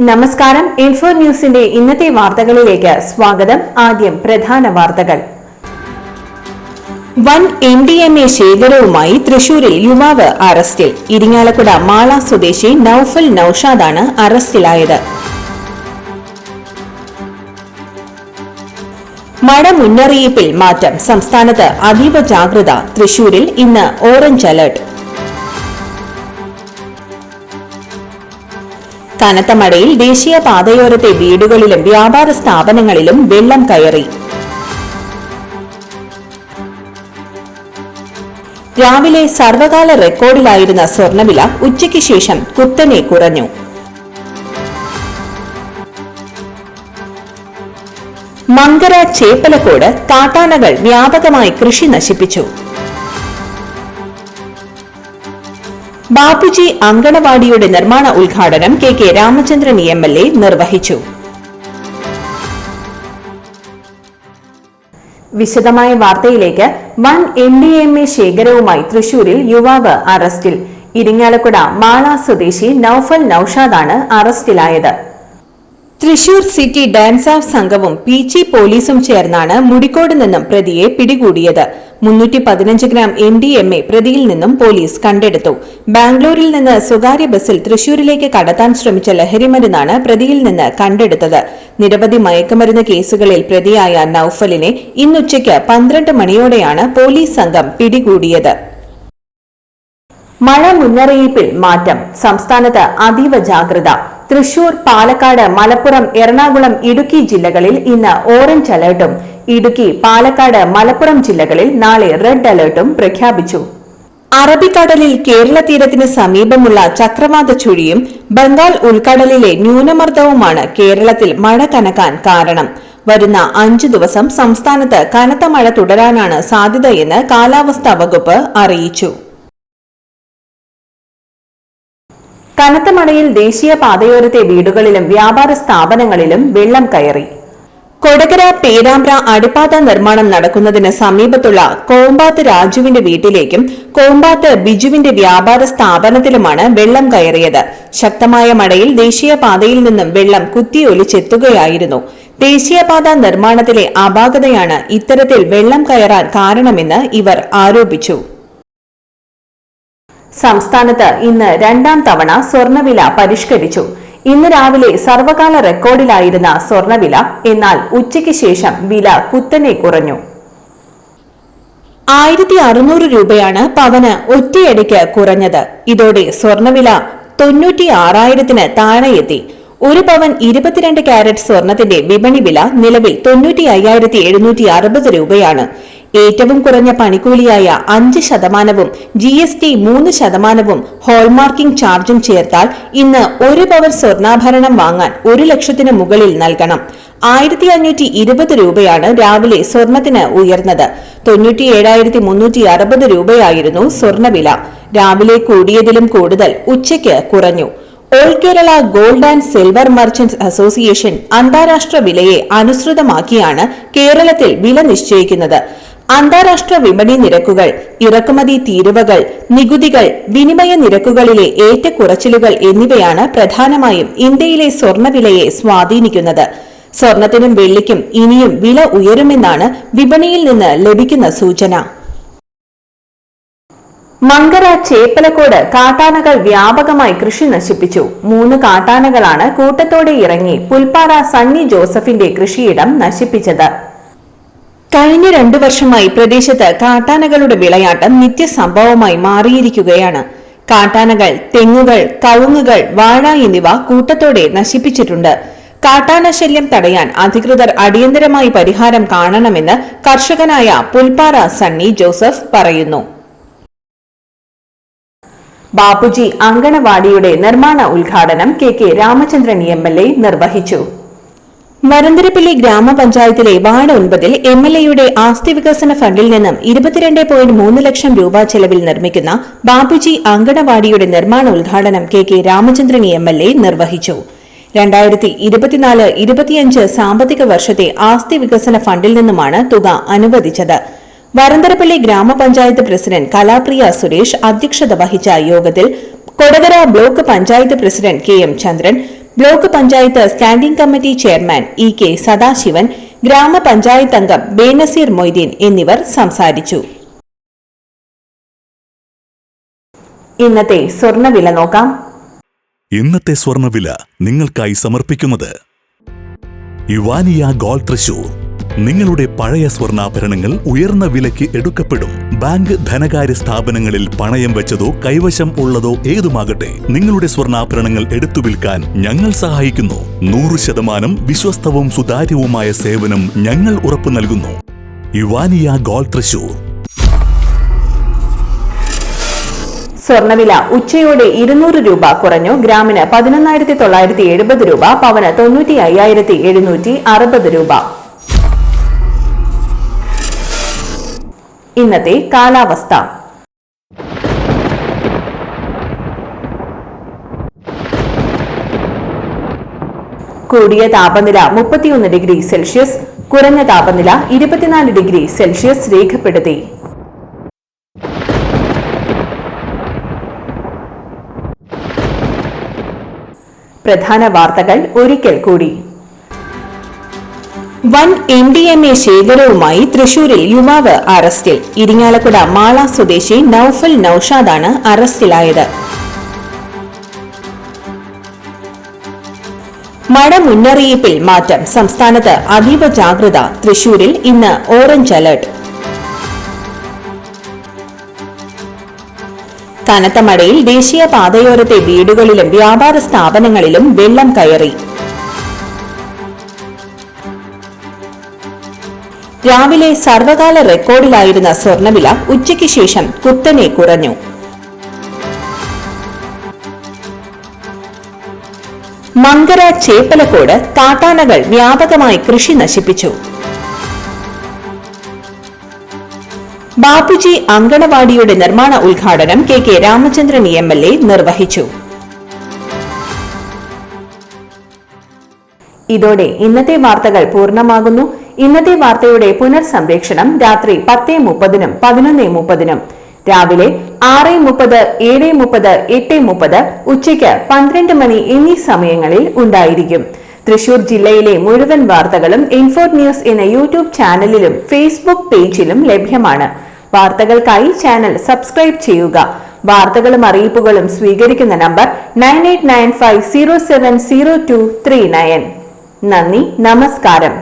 നമസ്കാരം. ഇൻഫോ ന്യൂസിന്റെ ഇന്നത്തെ വാർത്തകളിലേക്ക് സ്വാഗതം. ആദ്യം പ്രധാന വാർത്തകൾ. വൻ MDMA ശേഖരവുമായി തൃശൂരിൽ യുവാവ് അറസ്റ്റിൽ. ഇരിങ്ങാലക്കുട മാള സ്വദേശി നൌഫൽ നൌഷാദാണ് അറസ്റ്റിലായത്. മഴ മുന്നറിയിപ്പിൽ മാറ്റം. സംസ്ഥാനത്ത് അതീവ ജാഗ്രത. തൃശൂരിൽ ഇന്ന് ഓറഞ്ച് അലർട്ട്. കനത്ത മഴയിൽ ദേശീയ പാതയോരത്തെ വീടുകളിലും വ്യാപാര സ്ഥാപനങ്ങളിലും വെള്ളം കയറി. രാവിലെ സർവകാല റെക്കോർഡിലായിരുന്ന സ്വർണ്ണവില ഉച്ചയ്ക്ക് ശേഷം കുത്തനെ കുറഞ്ഞു. മങ്കര ചേപ്പലക്കോട് കാട്ടാനകൾ വ്യാപകമായി കൃഷി നശിപ്പിച്ചു. ബാപ്പുജി അങ്കണവാടിയുടെ നിർമ്മാണ ഉദ്ഘാടനം KK രാമചന്ദ്രൻ MLA നിർവഹിച്ചു. വിശദമായ വാർത്തയിലേക്ക്. വൻ MDMA ശേഖരവുമായി തൃശൂരിൽ യുവാവ് അറസ്റ്റിൽ. ഇരിങ്ങാലക്കുട മാള സ്വദേശി നൌഫൽ നൌഷാദാണ് അറസ്റ്റിലായത്. തൃശൂർ സിറ്റി ഡാൻസ് ഓഫ് സംഘവും പീച്ചി പോലീസും ചേർന്നാണ് മുടിക്കോട് നിന്നും പ്രതിയെ പിടികൂടിയത്. 315 ഗ്രാം MDMA പ്രതിയിൽ നിന്നും പോലീസ് കണ്ടെടുത്തു. ബാംഗ്ലൂരിൽ നിന്ന് സ്വകാര്യ ബസ്സിൽ തൃശൂരിലേക്ക് കടത്താൻ ശ്രമിച്ച ലഹരിമരുന്നാണ് പ്രതിയിൽ നിന്ന് കണ്ടെടുത്തത്. നിരവധി മയക്കുമരുന്ന് കേസുകളിൽ പ്രതിയായ നൌഫലിനെ ഇന്നുച്ചയ്ക്ക് 12 മണിയോടെയാണ് പോലീസ് സംഘം പിടികൂടിയത്. മഴ മുന്നറിയിപ്പിൽ മാറ്റം. സംസ്ഥാനത്ത് അതീവ ജാഗ്രത. തൃശൂർ, പാലക്കാട്, മലപ്പുറം, എറണാകുളം, ഇടുക്കി ജില്ലകളിൽ ഇന്ന് ഓറഞ്ച് അലർട്ടും ഇടുക്കി, പാലക്കാട്, മലപ്പുറം ജില്ലകളിൽ നാളെ റെഡ് അലർട്ടും പ്രഖ്യാപിച്ചു. അറബിക്കടലിൽ കേരള തീരത്തിന് സമീപമുള്ള ചക്രവാത ചുഴിയും ബംഗാൾ ഉൾക്കടലിലെ ന്യൂനമർദ്ദവുമാണ് കേരളത്തിൽ മഴ കനക്കാൻ കാരണം. വരുന്ന 5 ദിവസം സംസ്ഥാനത്ത് കനത്ത മഴ തുടരാനാണ് സാധ്യതയെന്ന് കാലാവസ്ഥാ വകുപ്പ് അറിയിച്ചു. കനത്ത മഴയിൽ ദേശീയ പാതയോരത്തെ വീടുകളിലും വ്യാപാര സ്ഥാപനങ്ങളിലും വെള്ളം കയറി. കൊടകര പേരാമ്പ്ര അടിപ്പാത നിർമ്മാണം നടക്കുന്നതിന് സമീപത്തുള്ള കോമ്പാത്ത് രാജുവിന്റെ വീട്ടിലേക്കും കോമ്പാത്ത് ബിജുവിന്റെ വ്യാപാര സ്ഥാപനത്തിലുമാണ് വെള്ളം കയറിയത്. ശക്തമായ മഴയിൽ ദേശീയപാതയിൽ നിന്നും വെള്ളം കുത്തിയൊലിച്ചെത്തുകയായിരുന്നു. ദേശീയപാത നിർമ്മാണത്തിലെ അപാകതയാണ് ഇത്തരത്തിൽ വെള്ളം കയറാൻ കാരണമെന്ന് ഇവർ ആരോപിച്ചു. സംസ്ഥാനത്ത് ഇന്ന് 2ാം തവണ സ്വർണ്ണവില പരിഷ്കരിച്ചു. ഇന്ന് രാവിലെ സർവകാല റെക്കോർഡിലായിരുന്ന സ്വർണ്ണവില എന്നാൽ ഉച്ചയ്ക്ക് ശേഷം വില കുത്തനെ കുറഞ്ഞു. 1600 രൂപയാണ് പവന് ഒറ്റയടിക്ക് കുറഞ്ഞത്. ഇതോടെ സ്വർണ്ണവില 96,000-ന് താഴെയെത്തി. ഒരു പവൻ 22 കാരറ്റ് സ്വർണത്തിന്റെ വിപണി വില നിലവിൽ 95,760 രൂപയാണ്. ഏറ്റവും കുറഞ്ഞ പണിക്കൂലിയായ 5% GST 3% ഹോൾമാർക്കിംഗ് ചാർജും ചേർത്താൽ ഇന്ന് ഒരു പവൻ സ്വർണ്ണാഭരണം വാങ്ങാൻ 1 ലക്ഷത്തിന് മുകളിൽ നൽകണം. 1520 രൂപയാണ് രാവിലെ സ്വർണത്തിന് ഉയർന്നത്. 97,360 രൂപയായിരുന്നു സ്വർണ്ണവില. രാവിലെ കൂടിയതിലും കൂടുതൽ ഉച്ചയ്ക്ക് കുറഞ്ഞു. All Kerala gold and silver merchants association അന്താരാഷ്ട്ര വിലയെ അനുസൃതമാക്കിയാണ് കേരളത്തിൽ വില നിശ്ചയിക്കുന്നത്. അന്താരാഷ്ട്ര വിപണി നിരക്കുകൾ, ഇറക്കുമതി തീരുവകൾ, നികുതികൾ, വിനിമയ നിരക്കുകളിലെ ഏറ്റക്കുറച്ചിലുകൾ എന്നിവയാണ് പ്രധാനമായും ഇന്ത്യയിലെ സ്വർണ്ണവിലയെ സ്വാധീനിക്കുന്നത്. സ്വർണത്തിനും വെള്ളിക്കും ഇനിയും വില ഉയരുമെന്നാണ് വിപണിയിൽ നിന്ന് ലഭിക്കുന്ന സൂചന. മങ്കര ചേപ്പലക്കോട് കാട്ടാനകൾ വ്യാപകമായി കൃഷി നശിപ്പിച്ചു. 3 കാട്ടാനകളാണ് കൂട്ടത്തോടെ ഇറങ്ങി പുൽപ്പാറ സണ്ണി ജോസഫിന്റെ കൃഷിയിടം നശിപ്പിച്ചത്. കഴിഞ്ഞ 2 വർഷമായി പ്രദേശത്ത് കാട്ടാനകളുടെ വിളയാട്ടം നിത്യസംഭവമായി മാറിയിരിക്കുകയാണ്. കാട്ടാനകൾ തെങ്ങുകൾ, കവുങ്ങുകൾ, വാഴ എന്നിവ കൂട്ടത്തോടെ നശിപ്പിച്ചിട്ടുണ്ട്. കാട്ടാന ശല്യം തടയാൻ അധികൃതർ അടിയന്തരമായി പരിഹാരം കാണണമെന്ന് കർഷകനായ പുൽപ്പാറ സണ്ണി ജോസഫ് പറയുന്നു. ബാപ്പുജി അങ്കണവാടിയുടെ നിർമ്മാണ ഉദ്ഘാടനം KK രാമചന്ദ്രൻ MLA നിർവഹിച്ചു. വരന്തരപ്പള്ളി ഗ്രാമപഞ്ചായത്തിലെ വാർഡ് 9-ൽ MLAയുടെ ആസ്തി വികസന ഫണ്ടിൽ നിന്നും 22.3 ലക്ഷം രൂപ ചെലവിൽ നിർമ്മിക്കുന്ന ബാപ്പുജി അങ്കണവാടിയുടെ നിർമ്മാണ ഉദ്ഘാടനം KK രാമചന്ദ്രൻ MLA നിർവഹിച്ചു. 2024-25 സാമ്പത്തിക വർഷത്തെ ആസ്തി വികസന ഫണ്ടിൽ നിന്നുമാണ് തുക അനുവദിച്ചത്. വരന്തരപ്പള്ളി ഗ്രാമപഞ്ചായത്ത് പ്രസിഡന്റ് കലാപ്രിയ സുരേഷ് അധ്യക്ഷത വഹിച്ച യോഗത്തിൽ Kodakara block panchayat president KM Chandran, block panchayat standing committee chairman E K. Sadasivan, ഗ്രാമപഞ്ചായത്ത് അംഗം ബേനസീർ മൊയ്തീൻ എന്നിവർ സംസാരിച്ചു. ഇന്നത്തെ സ്വർണ്ണവില നോക്കാം. ഇന്നത്തെ സ്വർണ്ണവില നിങ്ങൾക്കായി സമർപ്പിക്കുന്നത് യുവാനിയ ഗോൾഡ് തൃശൂർ. നിങ്ങളുടെ പഴയ സ്വർണ്ണാഭരണങ്ങൾ ഉയർന്ന വിലയ്ക്ക് എടുക്കപ്പെടും. ബാങ്ക്, ധനകാര്യ സ്ഥാപനങ്ങളിൽ പണയം വെച്ചതോ കൈവശം ഉള്ളതോ ഏതുമാകട്ടെ, നിങ്ങളുടെ സ്വർണ്ണാഭരണങ്ങൾ എടുത്തു വിൽക്കാൻ ഞങ്ങൾ സഹായിക്കുന്നു. 100% വിശ്വസ്തവും സുതാര്യവുമായ സേവനം ഞങ്ങൾ ഉറപ്പു നൽകുന്നു. യുവാനിയ ഗോൾഡ് തൃശൂർ. സ്വർണ്ണവില ഉച്ചയോടെ 200 രൂപ കുറഞ്ഞു. ഗ്രാമിന് 11,970 രൂപ, പവന് 95,760 രൂപ. ഇന്നത്തെ കാലാവസ്ഥ. കൂടിയ താപനില 31 ഡിഗ്രി സെൽഷ്യസ്, കുറഞ്ഞ താപനില 24 ഡിഗ്രി സെൽഷ്യസ് രേഖപ്പെടുത്തി. പ്രധാന വാർത്തകൾ ഒരിക്കൽ കൂടി. വൻ MDMA ശേഖരവുമായി തൃശൂരിൽ യുവാവ് അറസ്റ്റിൽ. ഇരിങ്ങാലക്കുട മാള സ്വദേശി നൌഫൽ നൌഷാദാണ് അറസ്റ്റിലായത്. മഴ മുന്നറിയിപ്പിൽ മാറ്റം. സംസ്ഥാനത്ത് അതീവ ജാഗ്രത. തൃശൂരിൽ ഇന്ന് ഓറഞ്ച് അലർട്ട്. കനത്ത മഴയിൽ ദേശീയ പാതയോരത്തെ വീടുകളിലും വ്യാപാര സ്ഥാപനങ്ങളിലും വെള്ളം കയറി. രാവിലെ സർവകാല റെക്കോർഡിലായിരുന്ന സ്വർണ്ണവില ഉച്ചയ്ക്ക് ശേഷം കുത്തനെ കുറഞ്ഞു. മങ്കര, ചേപ്പലക്കോട് കാട്ടാനകൾ വ്യാപകമായി കൃഷി നശിപ്പിച്ചു. ബാപ്പുജി അങ്കണവാടിയുടെ നിർമ്മാണ ഉദ്ഘാടനം കെ രാമചന്ദ്രൻ MLA നിർവഹിച്ചു. ഇതോടെ ഇന്നത്തെ വാർത്തകൾ പൂർണ്ണമാകുന്നു. ഇന്നത്തെ വാർത്തയുടെ പുനർസംപ്രേക്ഷണം രാത്രി 10:30-നും 11:30-നും, രാവിലെ 6:30, 7:30, 8:30, ഉച്ചയ്ക്ക് 12 മണി എന്നീ സമയങ്ങളിൽ ഉണ്ടായിരിക്കും. തൃശൂർ ജില്ലയിലെ മുഴുവൻ വാർത്തകളും ഇൻഫോർട്ട് ന്യൂസ് എന്ന യൂട്യൂബ് ചാനലിലും ഫേസ്ബുക്ക് പേജിലും ലഭ്യമാണ്. വാർത്തകൾക്കായി ചാനൽ സബ്സ്ക്രൈബ് ചെയ്യുക. വാർത്തകളും അറിയിപ്പുകളും സ്വീകരിക്കുന്ന നമ്പർ 9895070239. നന്ദി, നമസ്കാരം.